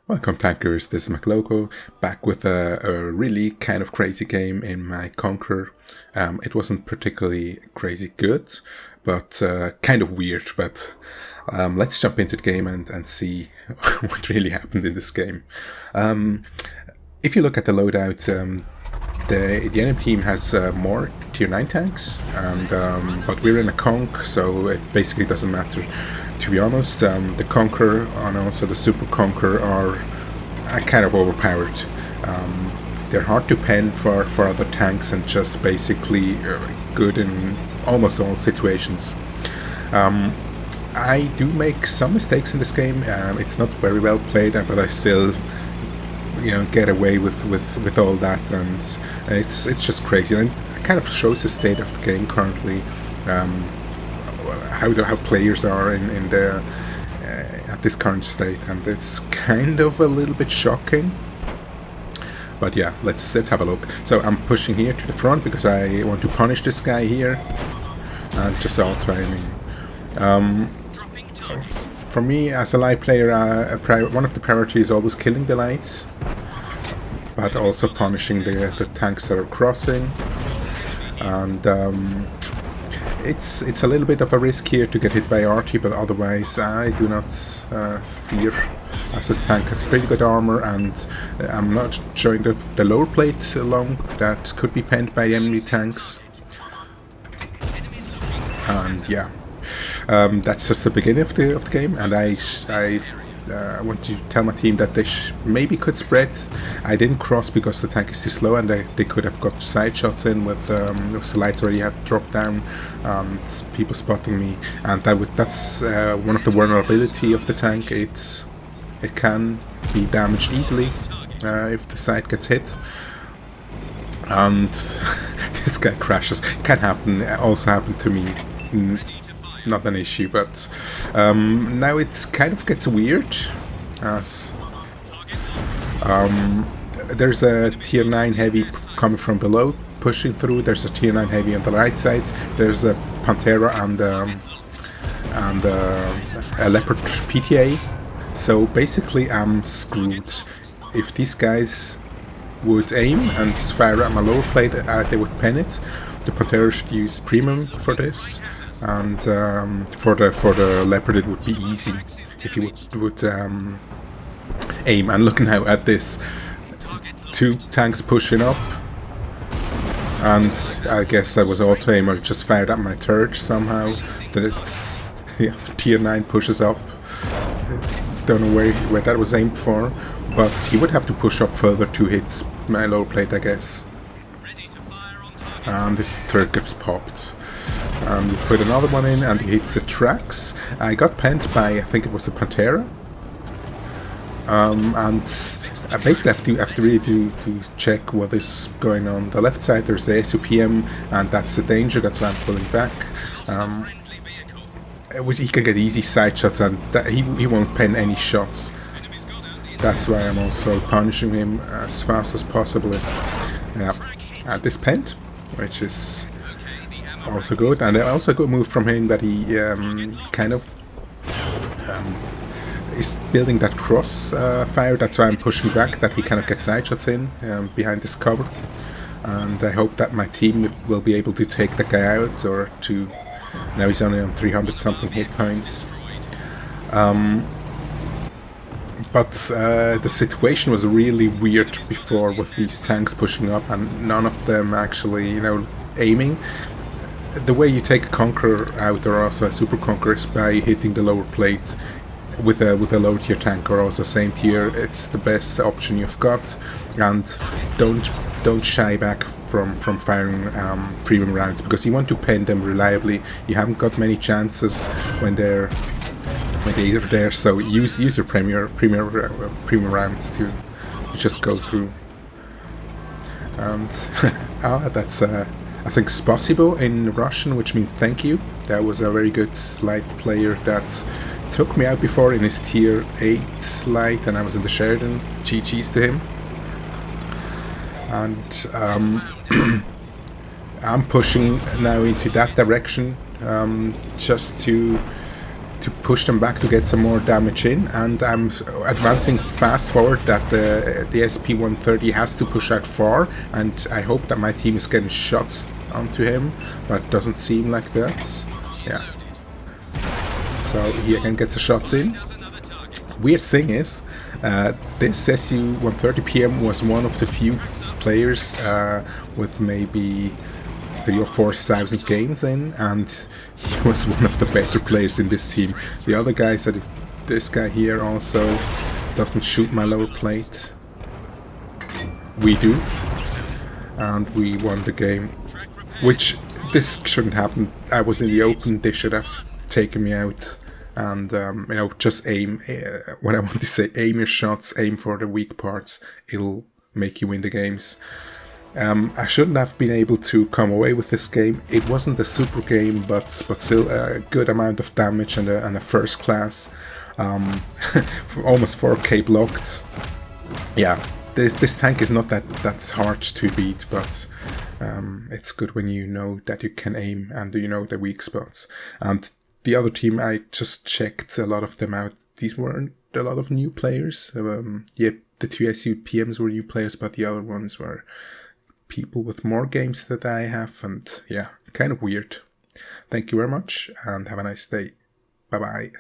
Welcome Tankers, this is McLoco, back with a really kind of crazy game in my Conqueror. It wasn't particularly crazy good, but kind of weird, but let's jump into the game and see what really happened in this game. If you look at the loadout, the enemy team has more tier 9 tanks, and but we're in a conch, so it basically doesn't matter. To be honest, the Conqueror and also the Super Conqueror are kind of overpowered. They're hard to pen for other tanks and just basically good in almost all situations. I do make some mistakes in this game. It's not very well played, but I still, get away with all that, and it's just crazy. And it kind of shows the state of the game currently. How players are in the at this current state, and it's kind of a little bit shocking. But yeah, let's have a look. So I'm pushing here to the front because I want to punish this guy here, and just auto-aiming. For me as a light player, one of the priorities is always killing the lights, but also punishing the tanks that are crossing. And it's a little bit of a risk here to get hit by RT, but otherwise I do not fear, as this tank has pretty good armor, and I'm not showing the lower plate along that could be penned by the enemy tanks. And yeah, that's just the beginning of the game, and I want to tell my team that they maybe could spread. I didn't cross because the tank is too slow, and they could have got side shots in with the lights already had dropped down. People spotting me, and that's one of the vulnerability of the tank. It can be damaged easily if the side gets hit. And this guy crashes. Can happen. Also happened to me. Not an issue, but now it kind of gets weird, as there's a tier 9 heavy coming from below, pushing through. There's a tier 9 heavy on the right side. There's a Pantera and a Leopard PTA. So basically I'm screwed. If these guys would aim and fire at my lower plate, they would pen it. The Pantera should use premium for this. And for the Leopard it would be easy if you would aim. And look now at this, 2 tanks pushing up, and I guess that was auto aim or just fired at my turret somehow. That it's tier 9 pushes up. Don't know where that was aimed for, but he would have to push up further to hit my lower plate, I guess. And this turret gets popped. And we put another one in, and he hits the tracks. I got penned by, I think it was a Pantera. And I basically have to really to check what is going on. The left side there's the SUPM, and that's the danger. That's why I'm pulling back. He can get easy side shots, and he won't pen any shots. That's why I'm also punishing him as fast as possible. Yeah, and this penned, which is also good. And I also got moved from him that he kind of is building that cross fire. That's why I'm pushing back, that he kind of gets side shots in behind this cover. And I hope that my team will be able to take the guy out, or to... Now he's only on 300 something hit points. But the situation was really weird before with these tanks pushing up, and none of them actually, aiming. The way you take a Conqueror out, or also a Super Conqueror, is by hitting the lower plate with a low tier tank, or also same tier. It's the best option you've got, and don't shy back from firing premium rounds, because you want to pen them reliably. You haven't got many chances when they're there, so use your premium rounds to just go through. And that's I think spasibo in Russian, which means thank you. That was a very good light player that took me out before in his tier 8 light, and I was in the Sheridan. GG's to him. and I'm pushing now into that direction, just to push them back to get some more damage in, and I'm advancing fast forward that the SP-130 has to push out far, and I hope that my team is getting shots onto him, but doesn't seem like that. Yeah. So he again gets a shot in. Weird thing is, this SU-130 PM was one of the few players with maybe 3,000 or 4,000 games in, and he was one of the better players in this team. The other guy said this guy here also doesn't shoot my lower plate. We do, and we won the game, which this shouldn't happen. I was in the open, they should have taken me out. And you know, just aim. What I want to say, aim your shots, aim for the weak parts. It'll make you win the games. I shouldn't have been able to come away with this game. It wasn't a super game, but still a good amount of damage and a first class. For almost 4k blocked. Yeah, this tank is not that's hard to beat, but it's good when you know that you can aim and you know the weak spots. And the other team, I just checked a lot of them out. These weren't a lot of new players. Yeah, the two SU PMs were new players, but the other ones were people with more games that I have, and yeah, kind of weird. Thank you very much, and have a nice day. Bye-bye.